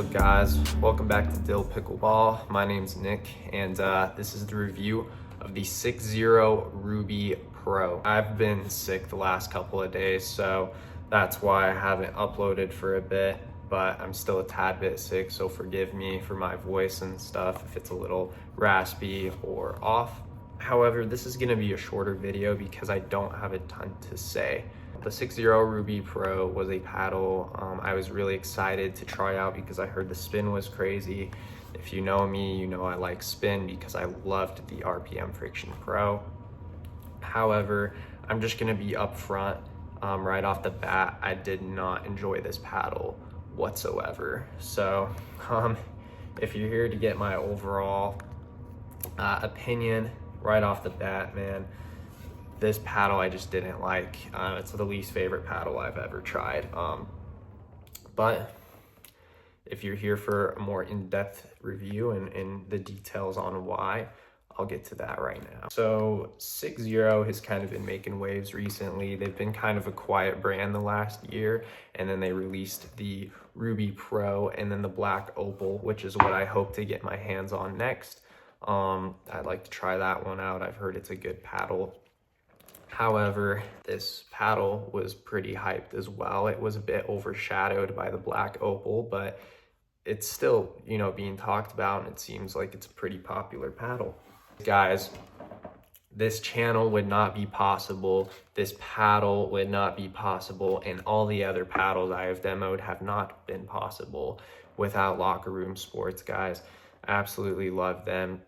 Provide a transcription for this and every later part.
up, guys? Welcome back to Pickleball. My name's Nick, and this is the review of the 6-0 Ruby Pro. I've been sick the last couple of days, so that's why I haven't uploaded for a bit, but I'm still a tad bit sick, so forgive me for my voice and stuff if it's a little raspy or off. However, this is going to be a shorter video because I don't have a ton to say. The 6-0 Ruby Pro was a paddle I was really excited to try out because I heard the spin was crazy. If you know me, you know I like spin because I loved the RPM Friction Pro. However, I'm just going to be upfront right off the bat. I did not enjoy this paddle whatsoever. So if you're here to get my overall opinion right off the bat, man, this paddle I just didn't like. It's the least favorite paddle I've ever tried. But if you're here for a more in-depth review and the details on why, I'll get to that right now. So 6-0 has kind of been making waves recently. They've been kind of a quiet brand the last year, and then they released the Ruby Pro and then the Black Opal, which is what I hope to get my hands on next. I'd like to try that one out. I've heard it's a good paddle. However, this paddle was pretty hyped as well. It was a bit overshadowed by the Black Opal, but it's still, you know, being talked about, and it seems like it's a pretty popular paddle. Guys, this channel would not be possible, this paddle would not be possible, and all the other paddles I have demoed have not been possible without LockerRoom Sports, guys. Absolutely love them.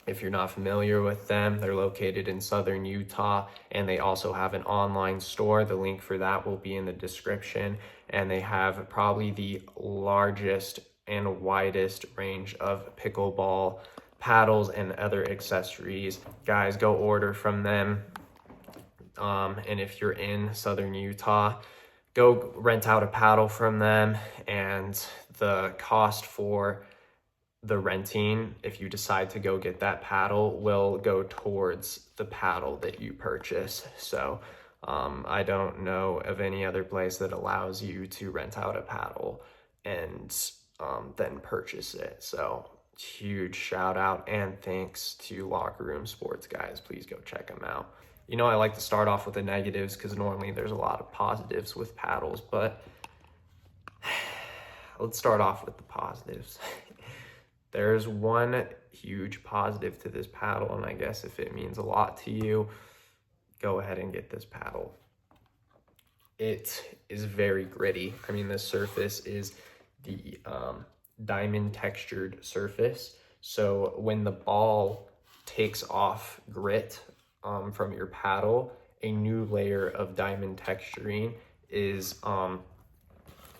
If you're not familiar with them, they're located in Southern Utah, and they also have an online store. The link for that will be in the description, and they have probably the largest and widest range of pickleball paddles and other accessories. Guys, go order from them. And if you're in Southern Utah, go rent out a paddle from them, and the cost for the renting, if you decide to go get that paddle, will go towards the paddle that you purchase. So I don't know of any other place that allows you to rent out a paddle and then purchase it. So huge shout out and thanks to LockerRoom Sports, guys. Please go check them out. You know, I like to start off with the negatives because normally there's a lot of positives with paddles, but let's start off with the positives. There's one huge positive to this paddle, and I guess if it means a lot to you, go ahead and get this paddle. It is very gritty. I mean, this surface is the diamond textured surface. So when the ball takes off grit from your paddle, a new layer of diamond texturing is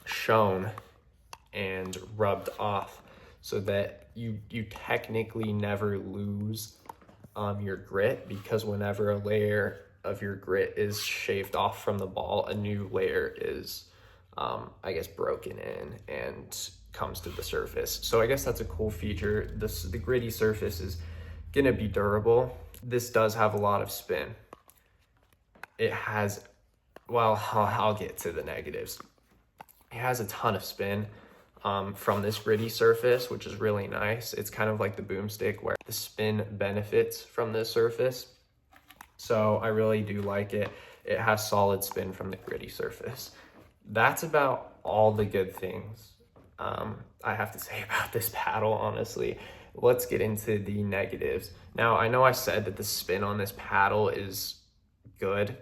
shown and rubbed off, so that you technically never lose your grit, because whenever a layer of your grit is shaved off from the ball, a new layer is, I guess, broken in and comes to the surface. So I guess that's a cool feature. The gritty surface is gonna be durable. This does have a lot of spin. It has, well, I'll get to the negatives. It has a ton of spin from this gritty surface, which is really nice. It's kind of like the boomstick where the spin benefits from this surface. So I really do like it. It has solid spin from the gritty surface. That's about all the good things I have to say about this paddle, honestly. Let's get into the negatives. Now, I know I said that the spin on this paddle is good,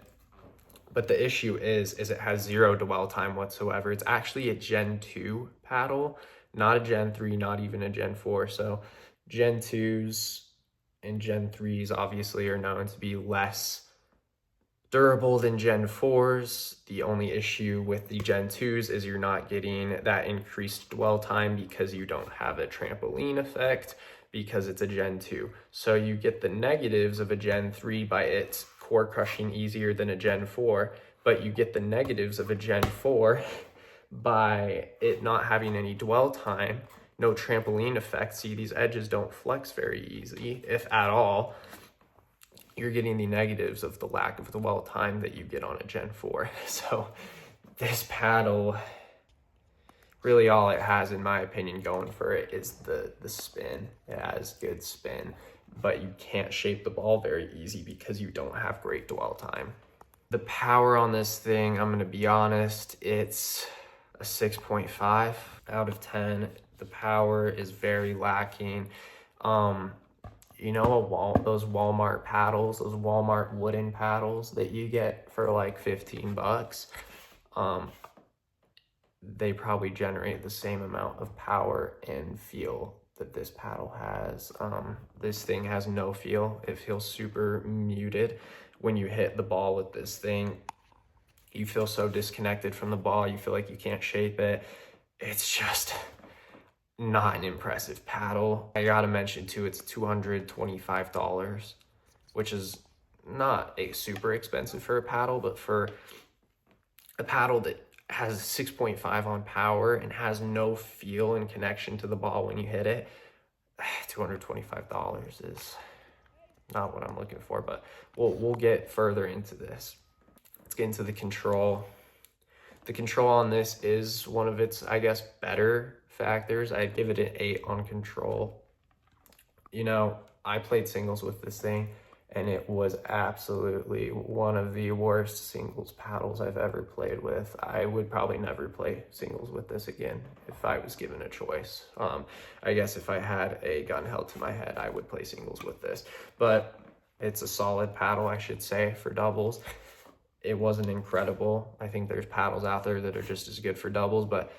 but the issue is it has zero dwell time whatsoever. It's actually a Gen 2 paddle, not a Gen 3, not even a Gen 4. So Gen 2s and Gen 3s obviously are known to be less durable than Gen 4s. The only issue with the Gen 2s is you're not getting that increased dwell time because you don't have a trampoline effect because it's a Gen 2. So you get the negatives of a Gen 3 by its core crushing easier than a Gen 4, but you get the negatives of a Gen 4 by it not having any dwell time, no trampoline effect. See, these edges don't flex very easy, if at all. You're getting the negatives of the lack of dwell time that you get on a Gen 4. So this paddle really all it has, in my opinion, going for it is the spin. It has good spin, but you can't shape the ball very easy because you don't have great dwell time. The power on this thing, I'm gonna be honest, it's a 6.5 out of 10. The power is very lacking. You know, those Walmart paddles, those Walmart wooden paddles that you get for like 15 bucks, they probably generate the same amount of power and feel that this paddle has. This thing has no feel. It feels super muted. When you hit the ball with this thing, you feel so disconnected from the ball. You feel like you can't shape it. It's just not an impressive paddle. I gotta mention too, it's $225, which is not super expensive for a paddle, but for a paddle that has 6.5 on power and has no feel and connection to the ball when you hit it, $225 is not what I'm looking for, but we'll get further into this. Let's get into the control. The control on this is one of its, I guess, better factors. I'd give it an 8 on control. You know, I played singles with this thing, and it was absolutely one of the worst singles paddles I've ever played with. I would probably never play singles with this again if I was given a choice. I guess if I had a gun held to my head, I would play singles with this. But it's a solid paddle, I should say, for doubles. It wasn't incredible. I think there's paddles out there that are just as good for doubles, but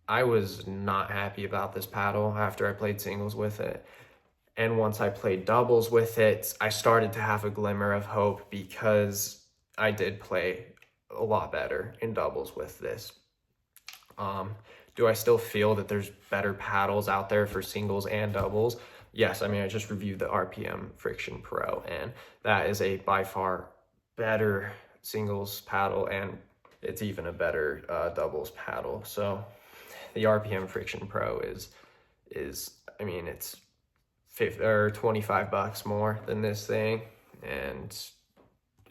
I was not happy about this paddle after I played singles with it. And once I played doubles with it, I started to have a glimmer of hope because I did play a lot better in doubles with this. Do I still feel that there's better paddles out there for singles and doubles? Yes, I mean, I just reviewed the RPM Friction Pro, and that is a by far better singles paddle, and it's even a better doubles paddle. So the RPM Friction Pro is I mean, it's 25 bucks more than this thing, and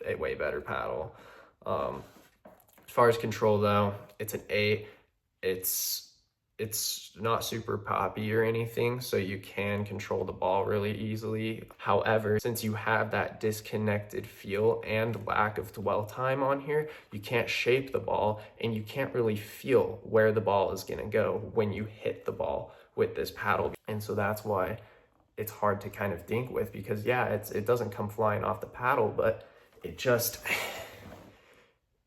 a way better paddle. As far as control though, it's an 8. It's not super poppy or anything, so you can control the ball really easily. However, since you have that disconnected feel and lack of dwell time on here, you can't shape the ball, and you can't really feel where the ball is gonna go when you hit the ball with this paddle. And so that's why it's hard to kind of dink with, because yeah, it doesn't come flying off the paddle, but it just,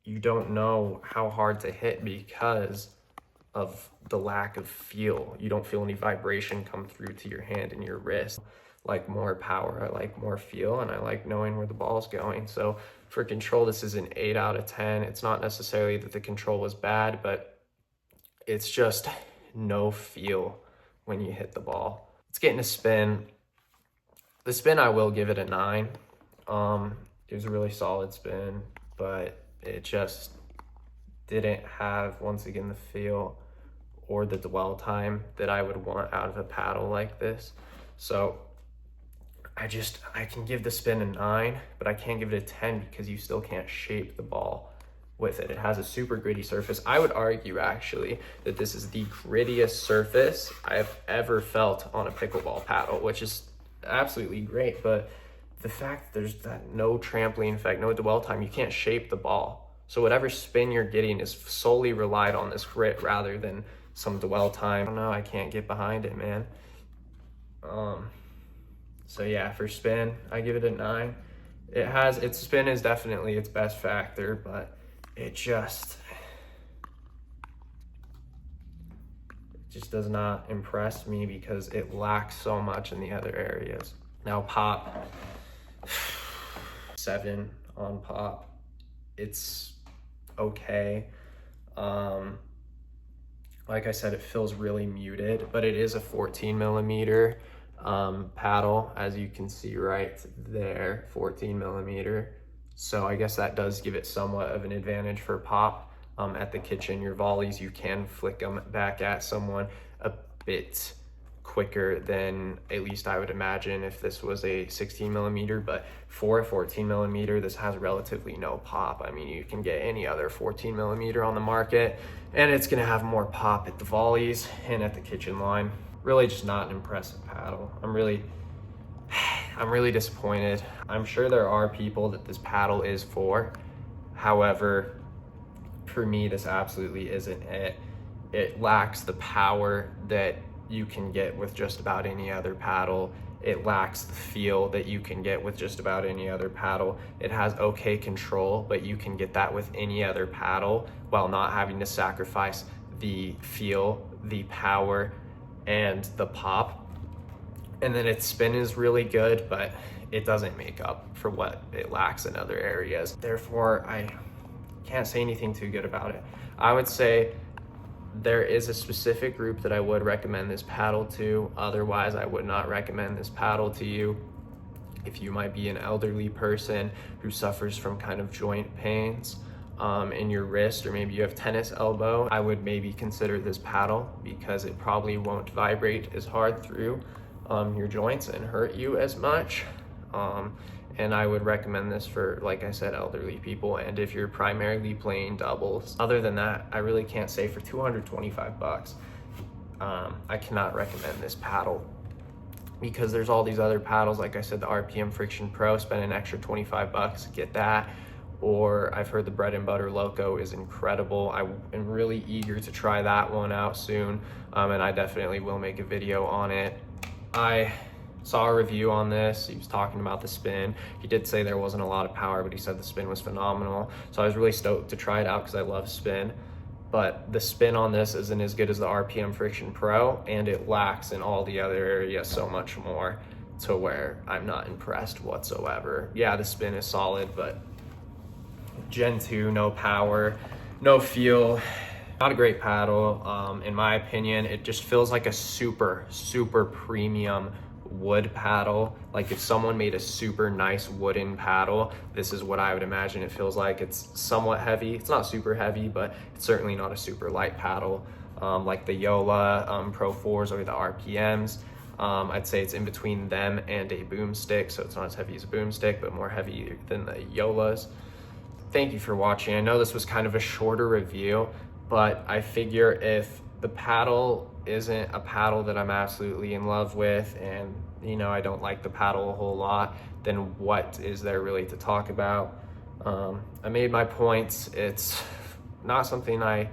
you don't know how hard to hit because of the lack of feel. You don't feel any vibration come through to your hand and your wrist. I like more power, I like more feel, and I like knowing where the ball's going. So for control, this is an 8 out of 10. It's not necessarily that the control was bad, but it's just no feel when you hit the ball. Let's get into spin. The spin, I will give it a 9. It was a really solid spin, but it just didn't have, once again, the feel or the dwell time that I would want out of a paddle like this. So I can give the spin a 9, but I can't give it a 10 because you still can't shape the ball with it. It has a super gritty surface. I would argue actually that this is the grittiest surface I've ever felt on a pickleball paddle, which is absolutely great. But the fact that there's that no trampling effect, no dwell time, you can't shape the ball. So whatever spin you're getting is solely relied on this grit rather than some dwell time. I don't know, I can't get behind it, man. So yeah, for spin, I give it a 9. Its spin is definitely its best factor, but it just does not impress me because it lacks so much in the other areas. Now pop, 7 on pop. It's okay. Like I said, it feels really muted, but it is a 14 millimeter paddle, as you can see right there, 14 millimeter. So I guess that does give it somewhat of an advantage for pop. At the kitchen, your volleys, you can flick them back at someone a bit quicker than at least I would imagine if this was a 16 millimeter, but for a 14 millimeter, this has relatively no pop. I mean, you can get any other 14 millimeter on the market and it's gonna have more pop at the volleys and at the kitchen line. Really just not an impressive paddle. I'm really disappointed. I'm sure there are people that this paddle is for. However, for me, this absolutely isn't it. It lacks the power that you can get with just about any other paddle. It lacks the feel that you can get with just about any other paddle. It has okay control, but you can get that with any other paddle while not having to sacrifice the feel, the power, and the pop. And then its spin is really good, but it doesn't make up for what it lacks in other areas. Therefore, I can't say anything too good about it. I would say there is a specific group that I would recommend this paddle to. Otherwise, I would not recommend this paddle to you. If you might be an elderly person who suffers from kind of joint pains in your wrist, or maybe you have tennis elbow, I would maybe consider this paddle because it probably won't vibrate as hard through your joints and hurt you as much. And I would recommend this for, like I said, elderly people, and if you're primarily playing doubles. Other than that, I really can't say. For 225 bucks, I cannot recommend this paddle because there's all these other paddles. Like I said, the RPM Friction Pro, spend an extra 25 bucks, get that. Or I've heard the Bread and Butter Loco is incredible. I am really eager to try that one out soon, and I definitely will make a video on it. I saw a review on this. He was talking about the spin. He did say there wasn't a lot of power, but he said the spin was phenomenal. So I was really stoked to try it out because I love spin. But the spin on this isn't as good as the RPM Friction Pro, and it lacks in all the other areas so much more, to where I'm not impressed whatsoever. Yeah, the spin is solid, but Gen 2, no power, no feel. Not a great paddle. In my opinion, it just feels like a super premium wood paddle. Like if someone made a super nice wooden paddle, this is what I would imagine it feels like. It's somewhat heavy. It's not super heavy, but it's certainly not a super light paddle like the Yola Pro 4s or the RPMs. I'd say it's in between them and a boomstick, so it's not as heavy as a boomstick, but more heavy than the Yolas. Thank you for watching. I know this was kind of a shorter review, but I figure if the paddle isn't a paddle that I'm absolutely in love with, and you know, I don't like the paddle a whole lot, then what is there really to talk about? I made my points. It's not something I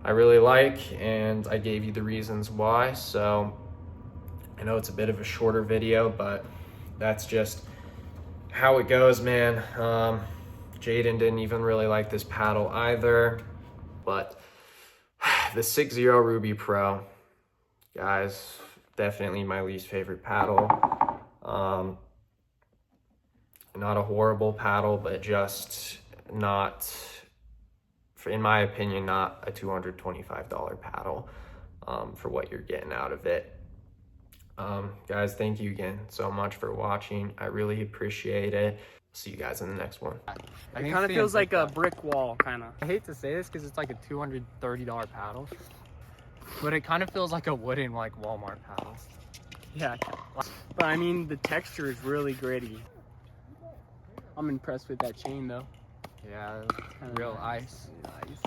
really like, and I gave you the reasons why. So I know it's a bit of a shorter video, but that's just how it goes, man. Jaden didn't even really like this paddle either, but the 6.0 Ruby Pro, guys, definitely my least favorite paddle. Not a horrible paddle, but just not, in my opinion, not a $225 paddle for what you're getting out of it. Guys, thank you again so much for watching. I really appreciate it. See you guys in the next one. It kind of feels like a brick wall, kind of. I hate to say this because it's like a $230 paddle, but it kind of feels like a wooden, like Walmart paddle. Yeah, but I mean, the texture is really gritty. I'm impressed with that chain though. Yeah, real ice. Nice.